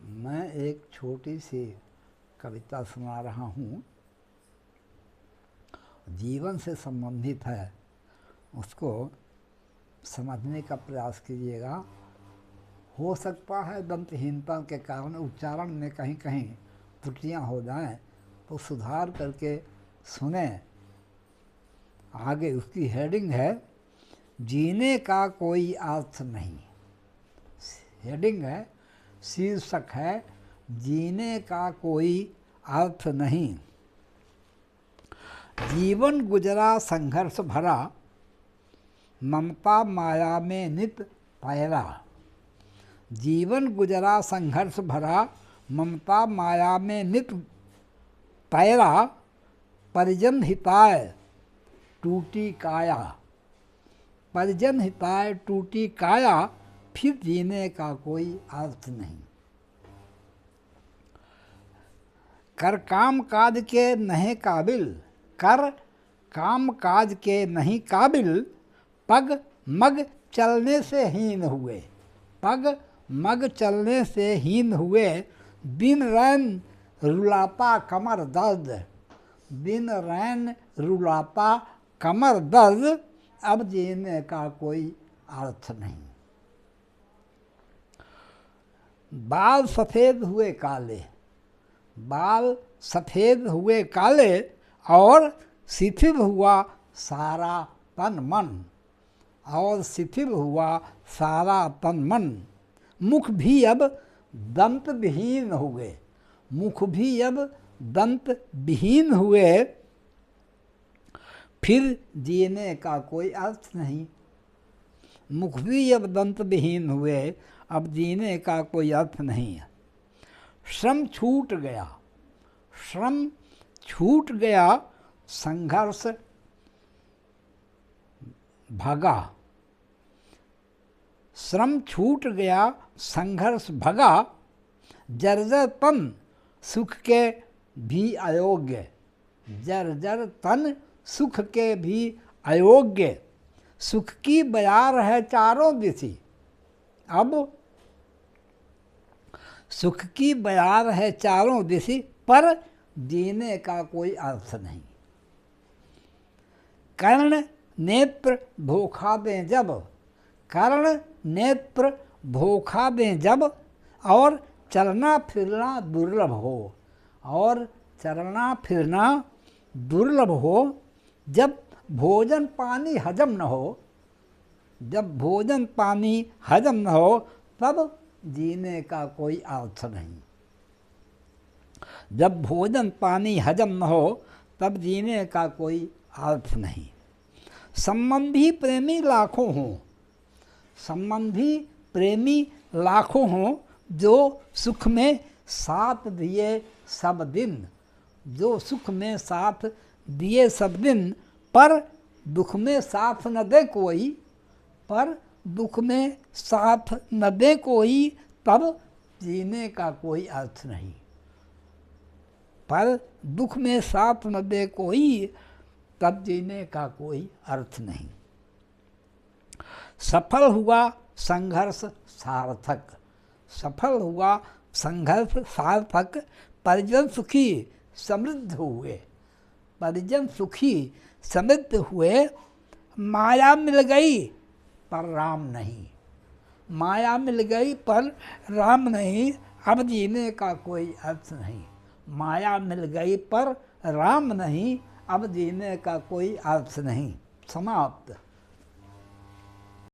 मैं एक छोटी सी कविता सुना रहा हूँ, जीवन से संबंधित है, उसको समझने का प्रयास कीजिएगा। हो सकता है दंतहीनता के कारण उच्चारण में कहीं कहीं त्रुटियाँ हो जाएं, तो सुधार करके सुने। आगे उसकी हेडिंग है, जीने का कोई अर्थ नहीं। हेडिंग है, शीर्षक है, जीने का कोई अर्थ नहीं। जीवन गुजरा संघर्ष भरा, ममता माया में नित पैरा। जीवन गुजरा संघर्ष भरा, ममता माया में नित पैरा। परिजन हिताय टूटी काया, परिजन हिताय टूटी काया, फिर जीने का कोई अर्थ नहीं। कर काम काज के नहीं काबिल, कर काम काज के नहीं काबिल, पग मग चलने से हीन हुए, पग मग चलने से हीन हुए। बिन रैन रुलाता कमर दर्द, बिन रैन रुलाता कमर दर्द, अब जीने का कोई अर्थ नहीं। बाल सफ़ेद हुए काले, बाल सफ़ेद हुए काले, और शिथिल हुआ सारा तन मन, और शिथिल हुआ सारा तन मन। मुख भी अब दंत विहीन हुए, मुख भी अब दंत विहीन हुए, फिर जीने का कोई अर्थ नहीं। मुख भी अब दंत विहीन हुए, अब जीने का कोई अर्थ नहीं है। श्रम छूट गया, श्रम छूट गया, संघर्ष भगा। श्रम छूट गया, संघर्ष भगा। जर्जर तन सुख के भी अयोग्य, जर्जर तन सुख के भी अयोग्य। सुख की बयार है चारों दिशि, अब सुख की बयार है चारों दिशि, पर जीने का कोई अर्थ नहीं। कर्ण नेत्र भोखा दें जब, कर्ण नेत्र भोखा दें जब, और चलना फिरना दुर्लभ हो, और चलना फिरना दुर्लभ हो। जब भोजन पानी हजम न हो, जब भोजन पानी हजम न हो, तब जीने का कोई अर्थ नहीं। जब भोजन पानी हजम न हो, तब जीने का कोई अर्थ नहीं। संबंधी प्रेमी लाखों हों, संबंधी प्रेमी लाखों हों, जो सुख में साथ दिए सब दिन, जो सुख में साथ दिए सब दिन, पर दुख में साथ न दे कोई, पर दुख में साथ न दे कोई, तब जीने का कोई अर्थ नहीं। पर दुख में साथ न दे कोई, तब जीने का कोई अर्थ नहीं। सफल हुआ संघर्ष सार्थक, सफल हुआ संघर्ष सार्थक। परिजन सुखी समृद्ध हुए, परिजन सुखी समृद्ध हुए। माया मिल गई पर राम नहीं, माया मिल गई पर राम नहीं, अब जीने का कोई अर्थ नहीं। माया मिल गई पर राम नहीं, अब जीने का कोई अर्थ नहीं। समाप्त।